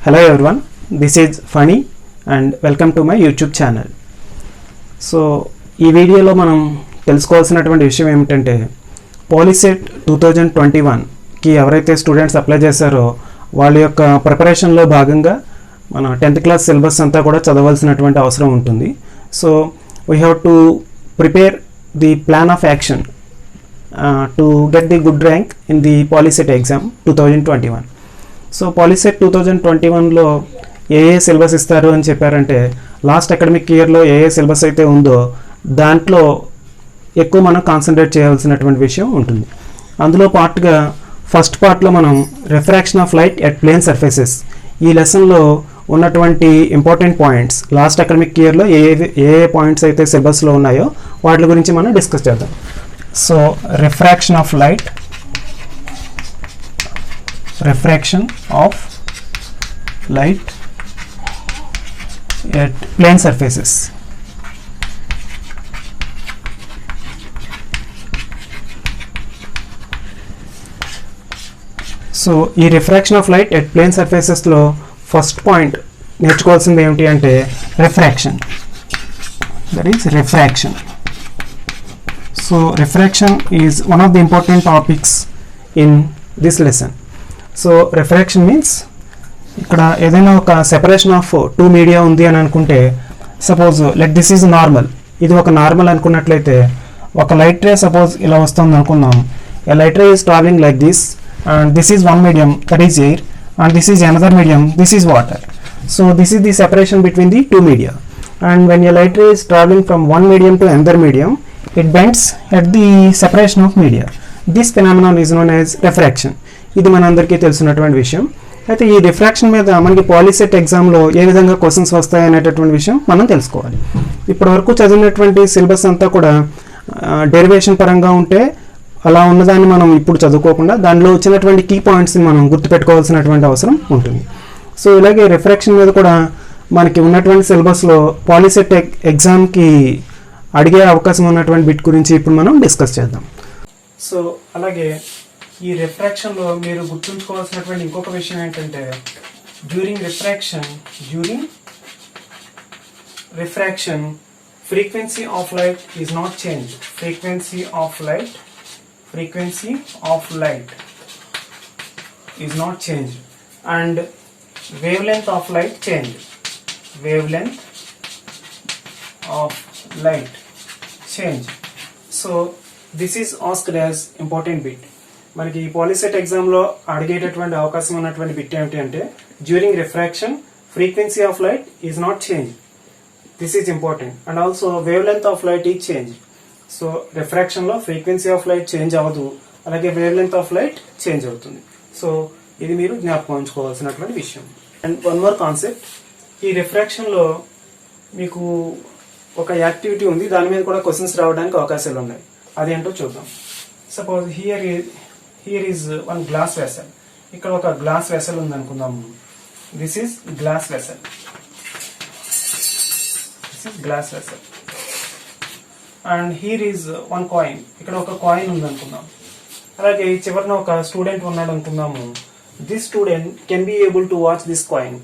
Hello everyone, this is Funny and welcome to my YouTube channel. So ఈ వీడియోలో మనం తెలుసుకోవాల్సినటువంటి విషయం ఏమిటంటే పాలిసెట్ 2021కి ఎవరైతే స్టూడెంట్స్ అప్లై చేశారో వాళ్ళ యొక్క ప్రిపరేషన్లో భాగంగా మన 10th క్లాస్ సిలబస్ అంతా కూడా చదవాల్సినటువంటి అవసరం ఉంటుంది. So we have to prepare the plan of action to get the good rank in the Polycet exam 2021. So Polycet 2021లో ఏ సిలబస్ ఇస్తారు అని చెప్పారంటే లాస్ట్ అకాడమిక్ ఇయర్లో ఏ సిలబస్ అయితే ఉందో దాంట్లో ఎక్కువ మనం కాన్సన్ట్రేట్ చేయాల్సినటువంటి విషయం ఉంటుంది. అందులో పార్ట్గా ఫస్ట్ పార్ట్లో మనం refraction of light at plane surfaces ఈ లెసన్లో ఉన్నటువంటి ఇంపార్టెంట్ పాయింట్స్ లాస్ట్ అకాడమిక్ ఇయర్లో ఏ పాయింట్స్ అయితే సిలబస్లో ఉన్నాయో వాటి గురించి మనం డిస్కస్ చేద్దాం. So refraction of light, refraction of light at plane surfaces. So ఈ refraction of light at plane సర్ఫేసెస్లో ఫస్ట్ పాయింట్ నేర్చుకోవాల్సింది ఏమిటి అంటే refraction. That is refraction. So refraction is one of the important topics in this lesson. So refraction means ఇక్కడ ఏదైనా ఒక separation of two media ఉంది అని అనుకుంటే, suppose let this is normal, ఇది ఒక నార్మల్ అనుకున్నట్లయితే ఒక లైట్ రే సపోజ్ ఇలా వస్తుంది అనుకుందాం. A light ray is traveling like this and this is one medium that is air and this is another medium this is water. So this is the separation between the two media and when a light ray is traveling from one medium to another medium, it bends at the separation of media. This phenomenon is known as refraction. ఇది మనందరికీ తెలిసినటువంటి విషయం. అయితే ఈ refraction మీద మనకి POLYCET ఎగ్జామ్లో ఏ విధంగా క్వశ్చన్స్ వస్తాయి అనేటటువంటి విషయం మనం తెలుసుకోవాలి. ఇప్పటి వరకు చదివినటువంటి సిలబస్ అంతా కూడా డెరివేషన్ పరంగా ఉంటే అలా ఉన్నదాన్ని మనం ఇప్పుడు చదువుకోకుండా దానిలో వచ్చినటువంటి కీ పాయింట్స్ని మనం గుర్తుపెట్టుకోవాల్సినటువంటి అవసరం ఉంటుంది. సో ఇలాగే రిఫ్రాక్షన్ మీద కూడా మనకి ఉన్నటువంటి సిలబస్లో పాలిసెట్ ఎగ్జామ్కి అడిగే అవకాశం ఉన్నటువంటి బిట్ గురించి ఇప్పుడు మనం డిస్కస్ చేద్దాం. సో అలాగే ఈ రిఫ్రాక్షన్లో మీరు గుర్తుంచుకోవాల్సినటువంటి ఇంకొక విషయం ఏంటంటే during refraction frequency of light is not change. Frequency of light is not change and wave length of light change. wavelength of light change. So this is asked as important bit. మనకి ఈ POLYCET ఎగ్జామ్లో అడిగేటటువంటి అవకాశం ఉన్నటువంటి bit ఏమిటి అంటే during refraction frequency of light is not change. This is important and also wave length of light is change. So రిఫ్రాక్షన్లో frequency of light change అవ్వదు, అలాగే wave length of light change అవుతుంది. So ఇది మీరు జ్ఞాపకం ఉంచుకోవాల్సినటువంటి విషయం. అండ్ వన్ మోర్ కాన్సెప్ట్, ఈ రిఫ్రాక్షన్లో మీకు ఒక యాక్టివిటీ ఉంది, దాని మీద కూడా క్వశ్చన్స్ రావడానికి అవకాశాలు ఉన్నాయి. అదేంటో చూద్దాం. Suppose here is one glass vessel. ఇక్కడ ఒక గ్లాస్ వెసల్ ఉంది అనుకుందాము. This is glass vessel. And here is one coin. ఇక్కడ ఒక కాయిన్ ఉంది అనుకుందాం. అలాగే చివరిన ఒక స్టూడెంట్ ఉన్నాడు అనుకుందాము. This student can be able to watch this coin.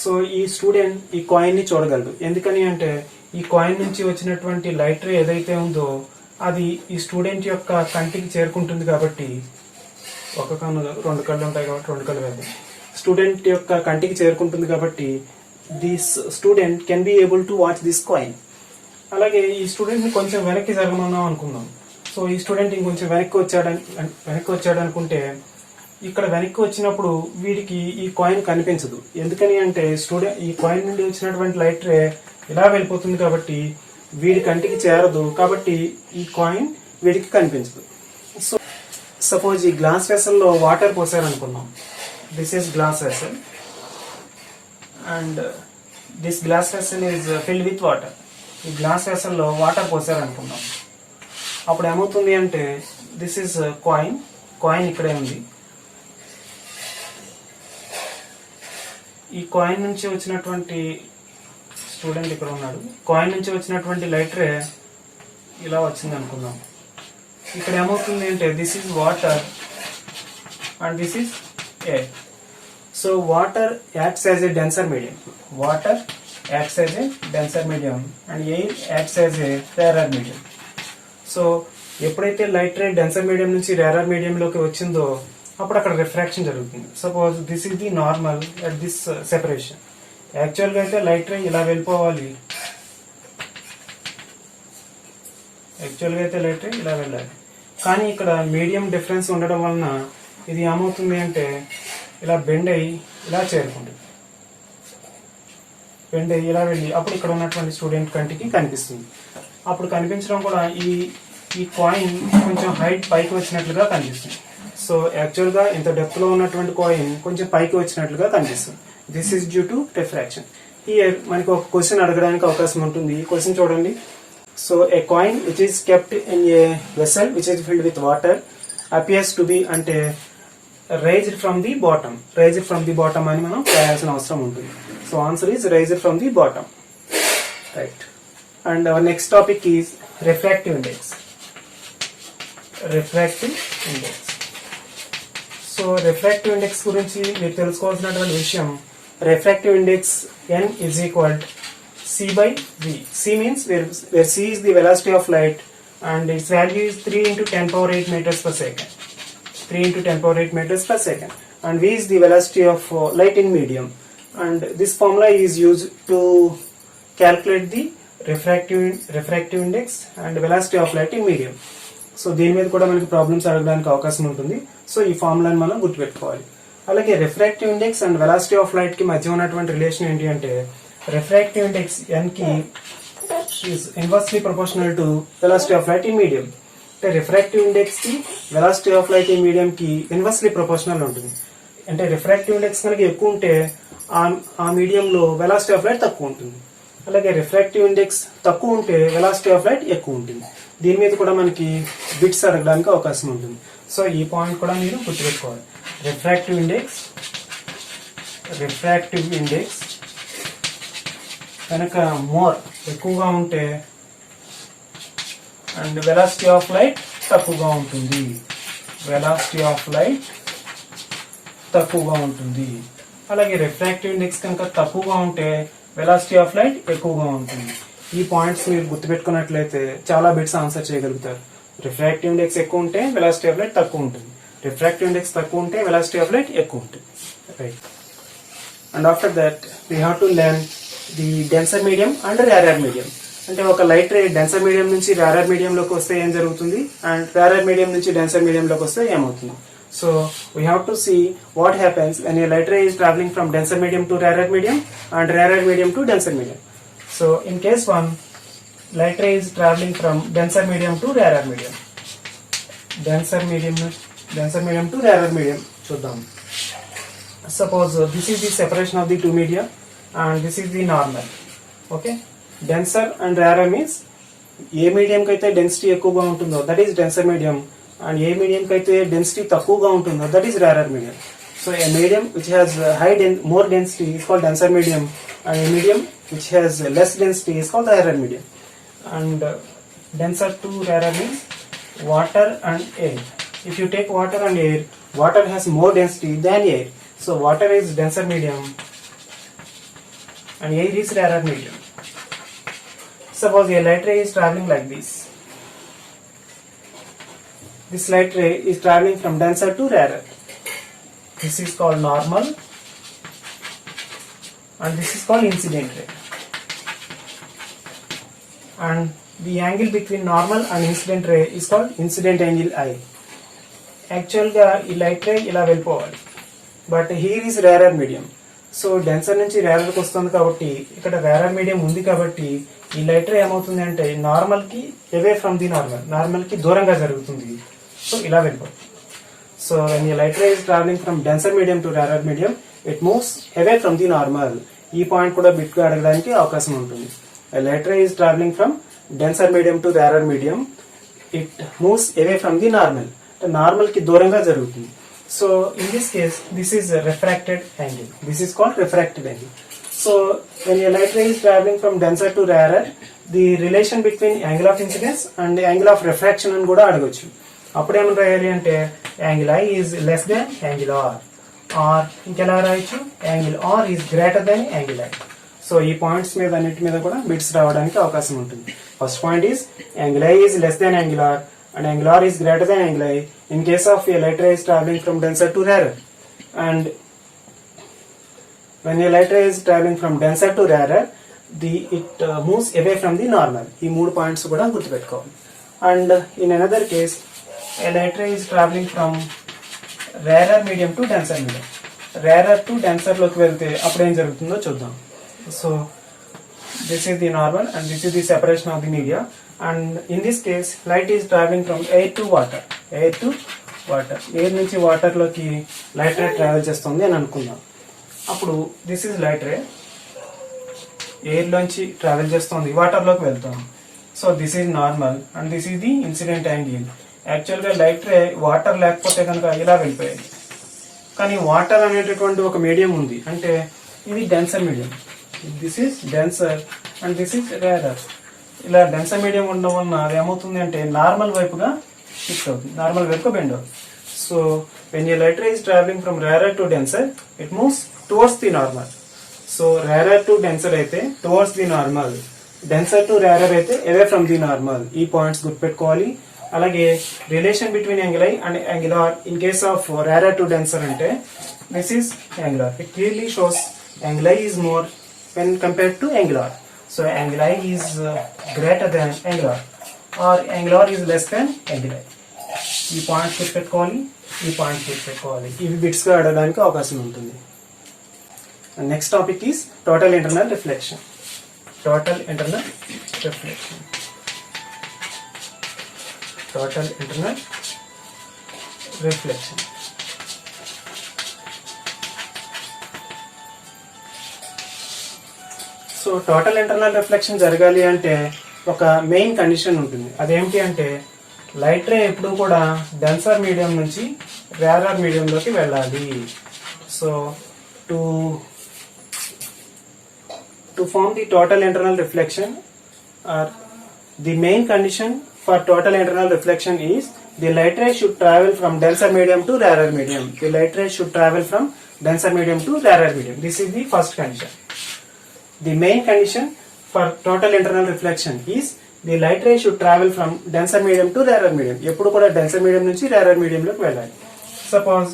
So ఈ స్టూడెంట్ ఈ కాయిన్ని చూడగలడు. ఎందుకని అంటే ఈ కాయిన్ నుంచి వచ్చినటువంటి లైట్ రే ఏదైతే ఉందో అది ఈ స్టూడెంట్ యొక్క కంటికి చేరుకుంటుంది కాబట్టి, ఒక కన్ను రెండు కళ్ళు ఉంటాయి కాబట్టి రెండు కళ్ళు వేద్దాం. స్టూడెంట్ యొక్క కంటికి చేరుకుంటుంది కాబట్టి this student can be able to watch this coin. అలాగే ఈ స్టూడెంట్ని కొంచెం వెనక్కి జరగమన్నాం అనుకుందాం. సో ఈ స్టూడెంట్ ఇంకొంచెం వెనక్కి వచ్చాడు అనుకుంటే ఇక్కడ వెనక్కి వచ్చినప్పుడు వీడికి ఈ కాయిన్ కనిపించదు. ఎందుకని అంటే ఈ కాయిన్ నుండి వచ్చినటువంటి లైట్ రే ఇలా వెళ్ళిపోతుంది కాబట్టి వీడి కంటికి చేరదు, కాబట్టి ఈ కాయిన్ వీడికి కనిపించదు. సో సపోజ్ ఈ గ్లాస్ వెసల్లో వాటర్ పోసారనుకున్నాం. This is glass vessel and this glass vessel is filled with water. ఈ గ్లాస్ వెసల్లో వాటర్ పోసారనుకున్నాం. అప్పుడు ఏమవుతుంది అంటే దిస్ ఈజ్ కాయిన్ ఇక్కడే ఉంది. ఈ కాయిన్ నుంచి వచ్చినటువంటి స్టూడెంట్ ఇక్కడ ఉన్నాడు. కాయిన్ నుంచి వచ్చినటువంటి లైట్ రే ఇలా వచ్చింది అనుకుందాం. ఇక్కడ ఏమవుతుంది అంటే this is water and this is air. So water acts as a denser medium. Water acts as a denser medium and air acts as a rarer medium. So ఎప్పుడైతే light ray denser medium నుంచి rarer మీడియంలోకి వచ్చిందో అప్పుడు అక్కడ refraction జరుగుతుంది. Suppose this is the normal at this separation. యాక్చువల్గా అయితే light ray ఇలా వెళ్ళిపోవాలి, యాక్చువల్గా అయితే లైట్ రే ఇలా వెళ్ళాలి, కానీ ఇక్కడ మీడియం డిఫరెన్స్ ఉండడం వలన ఇది ఏమవుతుంది అంటే ఇలా బెండ్ అయ్యి ఇలా చేరుకుంటుంది, బెండ్ అయ్యి ఇలా వెళ్ళి అప్పుడు ఇక్కడ ఉన్నటువంటి స్టూడెంట్ కంటికి కనిపిస్తుంది. అప్పుడు కనిపించడం కూడా ఈ కాయిన్ కొంచెం హైట్ పైకి వచ్చినట్లుగా కనిపిస్తుంది. సో యాక్చువల్గా ఇంత డెప్త్లో ఉన్నటువంటి కాయిన్ కొంచెం పైకి వచ్చినట్లుగా కనిపిస్తుంది. This is due to refraction. Here మనకి ఒక క్వశ్చన్ అడగడానికి అవకాశం ఉంటుంది. ఈ క్వశ్చన్ చూడండి. So a coin which is kept in a vessel which is filled with water appears to be అంటే raised from the bottom. Raised from the bottom అని మనం రాయాల్సిన అవసరం ఉంటుంది. So answer is raised from the bottom. Right. And our next topic is refractive index. Refractive index. So refractive index గురించి మీరు తెలుసుకోవాల్సినటువంటి విషయం, refractive index n is equal to c by v. c means where c is the velocity of light and its value is 3 into 10 power 8 meters per second. 3 into 10 power 8 meters per second. And v is the velocity of light in medium. And this formula is used to calculate the refractive index and velocity of light in medium. So దీని మీద కూడా మనకి problems అడగడానికి అవకాశం ఉంటుంది. So ఈ ఫార్ములాని మనం గుర్తుపెట్టుకోవాలి. అలాగే refractive index and velocity of light కి మధ్య ఉన్నటువంటి రిలేషన్ ఏంటి అంటే రిఫ్రాక్టివ్ ఇండెక్స్ n కి is inversely proportional to velocity of light in medium. అంటే రిఫ్రాక్టివ్ ఇండెక్స్ కి velocity of light in medium కి ఇన్వర్స్లీ ప్రపోర్షనల్ ఉంటుంది. అంటే రిఫ్రాక్టివ్ ఇండెక్స్ కనుక ఎక్కువ ఉంటే ఆ మీడియంలో వెలాసిటీ ఆఫ్ లైట్ తక్కువ ఉంటుంది. అలాగే రిఫ్రాక్టివ్ ఇండెక్స్ తక్కువ ఉంటే వెలాసిటీ ఆఫ్ లైట్ ఎక్కువ ఉంటుంది. దీని మీద కూడా మనకి బిట్స్ అడగడానికి అవకాశం ఉంటుంది. సో ఈ పాయింట్ కూడా మీరు గుర్తుపెట్టుకోవాలి. రిఫ్రాక్టివ్ ఇండెక్స్ కనుక మోర్ ఎక్కువగా ఉంటే అండ్ వెలాసిటీ ఆఫ్ లైట్ తక్కువగా ఉంటుంది. వెలాసిటీ ఆఫ్ లైట్ తక్కువగా ఉంటుంది. అలాగే రిఫ్రాక్టివ్ ఇండెక్స్ కనుక తక్కువగా ఉంటే వెలాసిటీ ఆఫ్ లైట్ ఎక్కువగా ఉంటుంది. ఈ పాయింట్స్ మీరు గుర్తుపెట్టుకున్నట్లయితే చాలా బిట్స్ ఆన్సర్ చేయగలుగుతారు. రిఫ్రాక్టివ్ ఇండెక్స్ ఎక్కువ ఉంటే వెలాసిటీ ఆఫ్ లైట్ తక్కువ ఉంటుంది. రిఫ్రాక్టివ్ ఇండెక్స్ తక్కువ ఉంటే వెలాసిటీ ఆఫ్ లైట్ ఎక్కువ ఉంటుంది. Right. And after that we have to learn the denser medium and rarer medium. అంటే ఒక లైట్ రే డెన్సర్ మీడియం నుంచి రేరర్ మీడియంలోకి వస్తే ఏం జరుగుతుంది అండ్ రేరర్ మీడియం నుంచి డెన్సర్ మీడియంలోకి వస్తే ఏమవుతుంది. So we have to see what happens when a light ray is traveling from denser medium to rarer medium and rarer medium to denser medium. So in case 1, light ray is traveling from denser medium to rarer medium. Denser medium to rarer medium. చూద్దాం. Suppose this is the separation of the two media and this is the normal. Okay. Denser and rarer means A medium కి అయితే density ఎక్కువగా ఉంటుందో that is denser medium and A medium కి అయితే density తక్కువగా ఉంటుందో that is rarer medium. So A medium which has more density is called denser medium and a medium which has less density is called rarer medium. And denser to rarer means water and air. If you take water and air, water has more density than air. So water is denser medium and air is rarer medium. Suppose a light ray is traveling like this. This light ray is traveling from denser to rarer. This is called normal and this is called incident ray. And the angle between normal and incident ray is called incident angle I. Actually ఈ light ray ఇలా వెళ్ళిపోవాలి, but here is rarer medium. So denser నుంచి రేరర్కి వస్తుంది కాబట్టి ఇక్కడ rarer medium ఉంది కాబట్టి ఈ లైట్ రే ఏమవుతుంది అంటే నార్మల్ కి అవే ఫ్రమ్ ది నార్మల్ కి దూరంగా జరుగుతుంది. సో ఇలా వెళ్ళిపోతుంది. So when a light ray is traveling from denser medium to rarer medium, it moves away from the normal. ఈ పాయింట్ కూడా బిట్ గా అడగడానికి అవకాశం ఉంటుంది. A light ray is traveling from denser medium to rarer medium, it moves away from the normal. Normal కి దూరంగా జరుగుతుంది. So in this case, this is a refracted angle. This is called refracted angle. So when a light ray is traveling from denser to rarer, the relation between angle of incidence and the angle of refraction అని కూడా అడగొచ్చు. అప్పుడు ఏమని రాయాలి అంటే angle I is less than angle R. R ఇంకెలా రాయొచ్చు angle R is greater than angle I. So ఈ పాయింట్స్ మీద అన్నిటి మీద కూడా బిట్స్ రావడానికి అవకాశం ఉంటుంది. First point is angle I is less than angle R and angle r is greater than angle I in case of a light ray is traveling from denser to rarer. And when a light ray is traveling from denser to rarer, it moves away from the normal. ఈ మూడు points కూడా గుర్తుపెట్టుకోవాలి. And in another case, a light ray is traveling from rarer medium to denser medium. rarer to denser లోకి వెళ్తే అప్పుడు ఏం జరుగుతుందో చూద్దాం. So this is the normal and this is the separation of the media. And in this case light is traveling from air to water. air నుంచి water లోకి light ray travel చేస్తుంది అని అనుకుందాం. అప్పుడు this is light ray air లోంచి travel చేస్తుంది water లోకి వెళ్తాం. So this is normal and this is the incident angle. Actual గా లైట్ రే వాటర్ లేకపోతే కనుక ఇలా వెళ్ళిపోయేది. కానీ వాటర్ అనేటటువంటి ఒక మీడియం ఉంది, అంటే ఇది denser medium. This is denser and this is rarer. ఇలా డెన్సర్ మీడియం ఉండడం వలన అది ఏమవుతుంది అంటే నార్మల్ వైపుగా షిఫ్ట్ అవుతుంది, నార్మల్ వైపుగా బెండ్ అవుతుంది. So when a light ray is traveling from rarer to denser it moves towards the normal. So rarer to denser అయితే towards the normal, denser to rarer అయితే అవే ఫ్రమ్ ది నార్మల్. ఈ points గుర్తుపెట్టుకోవాలి. అలాగే relation between angle I and angle R in case of rarer to denser అంటే this is angle R. It clearly shows angle I is more when compared to angle are. So angle I is greater than angle R or angle R is less than angle I. ఈ points గుర్తుపెట్టుకోవాలి, ఈ points గుర్తుపెట్టుకోవాలి. ఇవి bits గా అడగడానికి అవకాశం ఉంటుంది. Next topic is total internal reflection. Total internal reflection. Total internal reflection. So total internal reflection జరగాలి అంటే ఒక మెయిన్ కండిషన్ ఉంటుంది. అదేమిటి అంటే లైట్ రే ఎప్పుడు కూడా డెన్సర్ మీడియం నుంచి రేరర్ మీడియంలోకి వెళ్ళాలి. So to form the total internal reflection or the main condition for total internal reflection is the light ray should travel from denser medium to rarer medium. The light ray should travel from denser medium to rarer medium. This is the first condition. The main condition for total internal reflection is the light ray should travel from denser medium to rarer medium. ఎప్పుడు కూడా denser medium నుంచి rarer medium లోకి వెళ్ళాలి. Suppose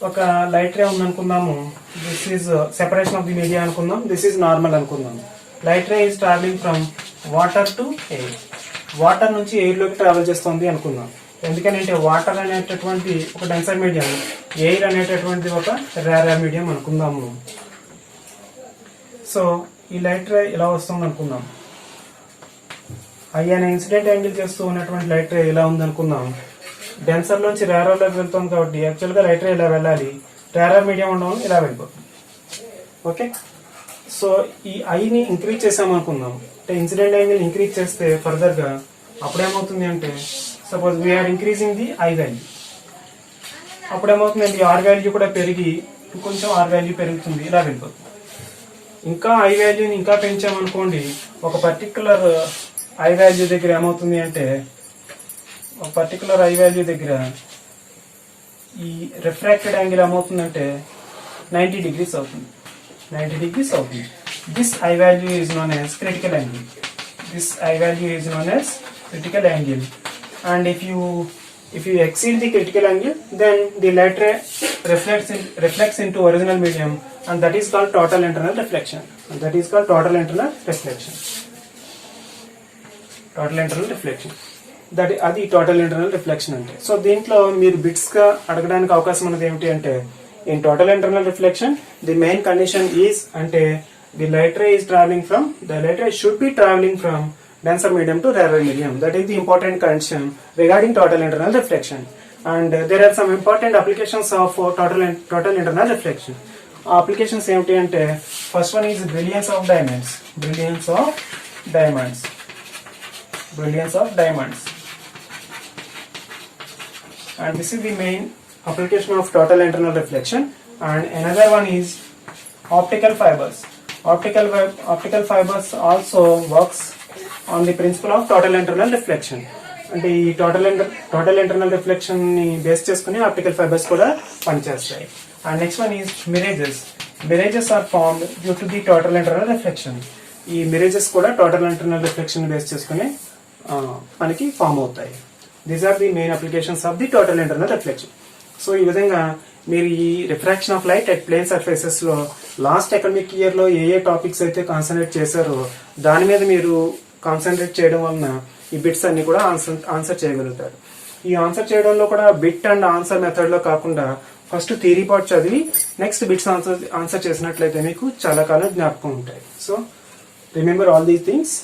ఒక light ray ఉందనుకుందాము, this is separation of the media అనుకుందాం, this is normal అనుకుందాం. Light ray is traveling from water to air. Water నుంచి ఎయిర్ లోకి ట్రావెల్ చేస్తుంది అనుకుందాం. ఎందుకంటే వాటర్ అనేటటువంటి ఒక డెన్సర్ మీడియం, ఎయిర్ అనేటటువంటి ఒక రేరర్ మీడియం అనుకుందాము. సో ఈ లైట్ రే ఇలా వస్తుంది అనుకుందాం. ఐ అనే ఇన్సిడెంట్ యాంగిల్ చేస్తూ ఉన్నటువంటి లైట్ రే ఇలా ఉంది అనుకుందాం. డెన్సర్ లోంచి రేరర్ లోకి వెళ్తుంది కాబట్టి యాక్చువల్ గా లైట్ రే ఇలా వెళ్ళాలి, రేరర్ మీడియం ఉండడం ఇలా వెళ్ళిపోతుంది. ఓకే, సో ఈ ఐని ఇంక్రీజ్ చేసామనుకుందాం, అంటే ఇన్సిడెంట్ యాంగిల్ ఇంక్రీజ్ చేస్తే ఫర్దర్ గా అప్పుడేమవుతుంది అంటే suppose we are increasing the I value, అప్పుడేమవుతుంది అంటే ఆర్ వాల్యూ కూడా పెరిగి ఇంకొంచెం ఆర్ వాల్యూ పెరుగుతుంది, ఇలా వెళ్ళిపోతుంది. ఇంకా ఐ వాల్యూని ఇంకా పెంచామనుకోండి, ఒక పర్టికులర్ ఐ వాల్యూ దగ్గర ఏమవుతుంది అంటే ఒక పర్టికులర్ ఐ వాల్యూ దగ్గర ఈ రిఫ్రాక్టెడ్ యాంగిల్ ఏమవుతుందంటే 90 degrees అవుతుంది. 90 degrees అవుతుంది. This I value is known as critical angle. This I value is known as critical angle. And if you exceed the critical angle, then the light ray reflects into original medium, and that is called total internal reflection. And that is called total internal reflection. Total internal reflection. అది total internal reflection అంటే. So దీంట్లో మీరు bits గా అడగడానికి అవకాశం ఉన్నది ఏమిటి అంటే in total internal reflection the main condition is అంటే the light ray should be traveling from denser medium to rarer medium. That is the important condition regarding total internal reflection. And there are some important applications of total internal reflection. Applications ఏమిటి అంటే first one is brilliance of diamonds. And this is the main application of total internal reflection. And another one is optical fibers. Optical fibers also works on the principle of total internal reflection. అంటే ఈ total internal reflection ని base చేసుకుని optical fibres కూడా పనిచేస్తాయి. And next one is mirages are formed due to the total internal reflection. ఈ mirages కూడా total internal reflection base చేసుకుని మనకి ఫామ్ అవుతాయి. These are the main applications of the total internal reflection. So ఈ విధంగా మీరు ఈ refraction of light at plane surfaces లో లాస్ట్ అకాడమిక్ ఇయర్ లో ఏ టాపిక్స్ అయితే కాన్సన్ట్రేట్ చేశారో దాని మీద మీరు కాన్సన్ట్రేట్ చేయడం వలన ఈ బిట్స్ అన్ని కూడా ఆన్సర్ చేయగలుగుతారు. ఈ ఆన్సర్ చేయడంలో కూడా బిట్ అండ్ ఆన్సర్ మెథడ్ లో కాకుండా ఫస్ట్ థియరీ పార్ట్ చదివి నెక్స్ట్ బిట్స్ ఆన్సర్ చేసినట్లయితే మీకు చాలా కాలం జ్ఞాపకం ఉంటాయి. So remember all these things.